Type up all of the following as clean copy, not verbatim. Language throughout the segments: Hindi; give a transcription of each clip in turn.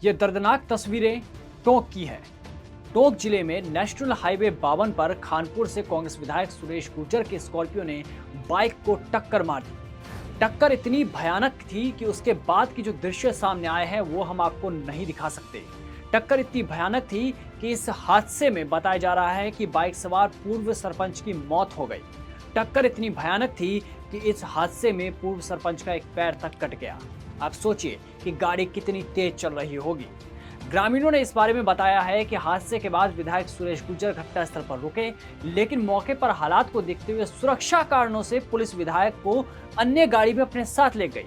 ये दर्दनाक तस्वीरें टोंक की है। टोंक जिले में नेशनल हाईवे 52 पर खानपुर से कांग्रेस विधायक सुरेश गुर्जर के स्कॉर्पियो ने बाइक को टक्कर मार दी। टक्कर इतनी भयानक थी कि उसके बाद की जो दृश्य सामने आए हैं वो हम आपको नहीं दिखा सकते। टक्कर इतनी भयानक थी कि इस हादसे में बताया जा रहा है कि बाइक सवार पूर्व सरपंच की मौत हो गई। टक्कर इतनी भयानक थी कि इस हादसे में पूर्व सरपंच का एक पैर तक कट गया। आप सोचिए कि गाड़ी कितनी तेज चल रही होगी। ग्रामीणों ने इस बारे में बताया है कि हादसे के बाद विधायक सुरेश गुर्जर घटनास्थल पर रुके, लेकिन मौके पर हालात को देखते हुए सुरक्षा कारणों से पुलिस विधायक को अन्य गाड़ी में अपने साथ ले गई।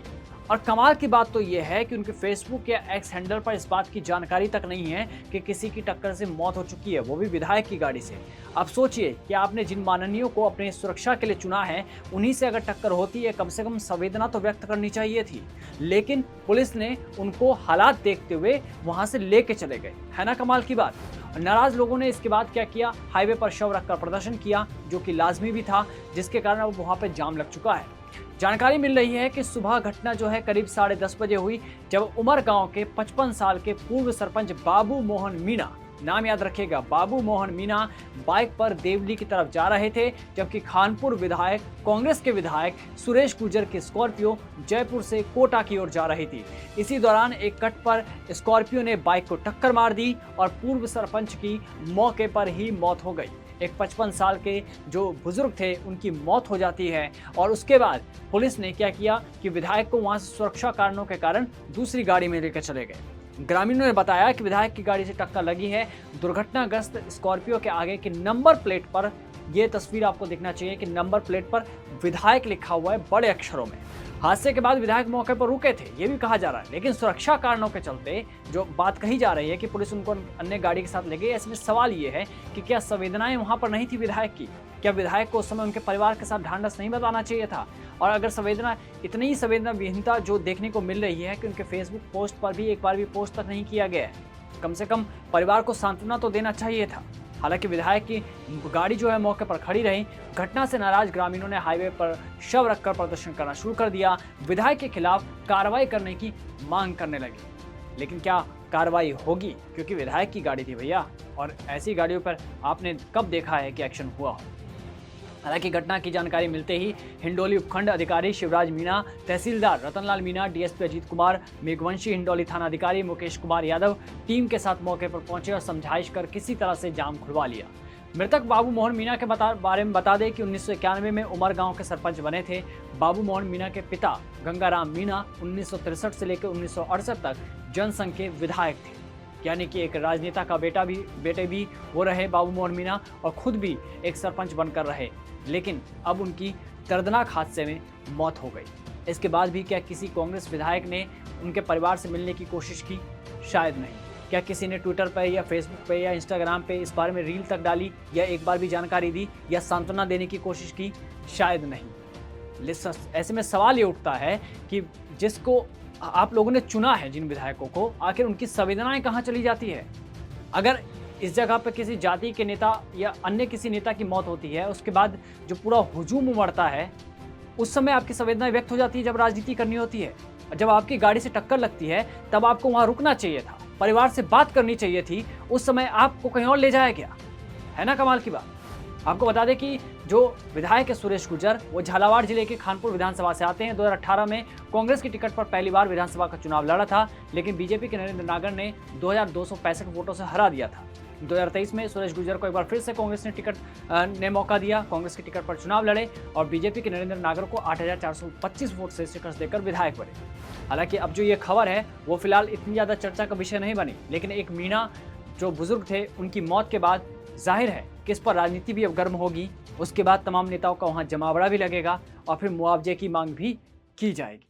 और कमाल की बात तो यह है कि उनके फेसबुक या एक्स हैंडल पर इस बात की जानकारी तक नहीं है कि किसी की टक्कर से मौत हो चुकी है, वो भी विधायक की गाड़ी से। अब सोचिए कि आपने जिन माननीयों को अपने सुरक्षा के लिए चुना है, उन्हीं से अगर टक्कर होती है, कम से कम संवेदना तो व्यक्त करनी चाहिए थी। लेकिन पुलिस ने उनको हालात देखते हुए वहां से लेके चले गए। है ना कमाल की बात। नाराज लोगों ने इसके बाद क्या किया, हाईवे पर शव रखकर प्रदर्शन किया, जो कि लाजमी भी था, जिसके कारण अब वहां पर जाम लग चुका है। जानकारी मिल रही है कि सुबह घटना जो है करीब 10:30 बजे हुई, जब उमर गांव के 55 साल के पूर्व सरपंच बाबू मोहन मीणा, नाम याद रखिएगा, बाबू मोहन मीणा बाइक पर देवली की तरफ जा रहे थे, जबकि खानपुर विधायक कांग्रेस के विधायक सुरेश गुर्जर की स्कॉर्पियो जयपुर से कोटा की ओर जा रही थी। इसी दौरान एक कट पर स्कॉर्पियो ने बाइक को टक्कर मार दी और पूर्व सरपंच की मौके पर ही मौत हो गई। एक 55 साल के जो बुजुर्ग थे उनकी मौत हो जाती है। और उसके बाद पुलिस ने क्या किया कि विधायक को वहां से सुरक्षा कारणों के कारण दूसरी गाड़ी में लेकर चले गए। ग्रामीणों ने बताया कि विधायक की गाड़ी से टक्कर लगी है। दुर्घटनाग्रस्त स्कॉर्पियो के आगे की नंबर प्लेट पर, यह तस्वीर आपको देखना चाहिए कि नंबर प्लेट पर विधायक लिखा हुआ है बड़े अक्षरों में। हादसे के बाद विधायक मौके पर रुके थे, ये भी कहा जा रहा है, लेकिन सुरक्षा कारणों के चलते जो बात कही जा रही है कि पुलिस उनको अन्य गाड़ी के साथ ले गई। ऐसे में सवाल ये है कि क्या संवेदनाएं वहां पर नहीं थी विधायक की? क्या विधायक को उस समय उनके परिवार के साथ ढांढस नहीं बताना चाहिए था? और अगर संवेदना, इतनी ही संवेदना विहीनता जो देखने को मिल रही है कि उनके फेसबुक पोस्ट पर भी एक बार भी पोस्ट तक नहीं किया गया है, कम से कम परिवार को सांत्वना तो देना चाहिए था। हालांकि विधायक की गाड़ी जो है मौके पर खड़ी रही। घटना से नाराज ग्रामीणों ने हाईवे पर शव रखकर प्रदर्शन करना शुरू कर दिया। विधायक के खिलाफ कार्रवाई करने की मांग करने लगे। लेकिन क्या कार्रवाई होगी? क्योंकि विधायक की गाड़ी थी भैया, और ऐसी गाड़ियों पर आपने कब देखा है कि एक्शन हुआ हो? हालांकि घटना की जानकारी मिलते ही हिंडोली उपखंड अधिकारी शिवराज मीणा, तहसीलदार रतनलाल मीणा, डीएसपी अजीत कुमार, मेघवंशी, हिंडोली थाना अधिकारी मुकेश कुमार यादव टीम के साथ मौके पर पहुंचे और समझाइश कर किसी तरह से जाम खुलवा लिया। मृतक बाबू मोहन मीणा के बारे में बता दें कि 1991 में उमर गांव के सरपंच बने थे। बाबू मोहन मीणा के पिता गंगाराम मीणा 1963 से लेकर 1968 तक जनसंघ के विधायक थे, यानी कि एक राजनेता का बेटे भी वो रहे बाबू मोहन मीणा, और खुद भी एक सरपंच बनकर रहे। लेकिन अब उनकी दर्दनाक हादसे में मौत हो गई। इसके बाद भी क्या किसी कांग्रेस विधायक ने उनके परिवार से मिलने की कोशिश की? शायद नहीं। क्या किसी ने ट्विटर पर या फेसबुक पे या इंस्टाग्राम पे इस बारे में रील तक डाली या एक बार भी जानकारी दी या सांत्वना देने की कोशिश की? शायद नहीं। ऐसे में सवाल ये उठता है कि जिसको आप लोगों ने चुना है, जिन विधायकों को, आखिर उनकी संवेदनाएं कहाँ चली जाती है? अगर इस जगह पर किसी जाति के नेता या अन्य किसी नेता की मौत होती है, उसके बाद जो पूरा हुजूम उमड़ता है, उस समय आपकी संवेदनाएं व्यक्त हो जाती है जब राजनीति करनी होती है। जब आपकी गाड़ी से टक्कर लगती है तब आपको वहां रुकना चाहिए था, परिवार से बात करनी चाहिए थी। उस समय आपको कहीं और ले जाया गया। है ना कमाल की बात। आपको बता दें कि जो विधायक है सुरेश गुर्जर, वो झालावाड़ जिले के खानपुर विधानसभा से आते हैं। 2018 में कांग्रेस की टिकट पर पहली बार विधानसभा का चुनाव लड़ा था, लेकिन बीजेपी के नरेंद्र नागर ने 2265 वोटों से हरा दिया था। 2023 में सुरेश गुर्जर को एक बार फिर से कांग्रेस ने मौका दिया, कांग्रेस की टिकट पर चुनाव लड़े और बीजेपी के नरेंद्र नागर को 8425 वोट से शिकस्त देकर विधायक बने। हालांकि अब जो ये खबर है वो फिलहाल इतनी ज़्यादा चर्चा का विषय नहीं बनी, लेकिन एक मीणा जो बुजुर्ग थे, उनकी मौत के बाद जाहिर है कि इस पर राजनीति भी अब गर्म होगी। उसके बाद तमाम नेताओं का वहाँ जमावड़ा भी लगेगा और फिर मुआवजे की मांग भी की जाएगी।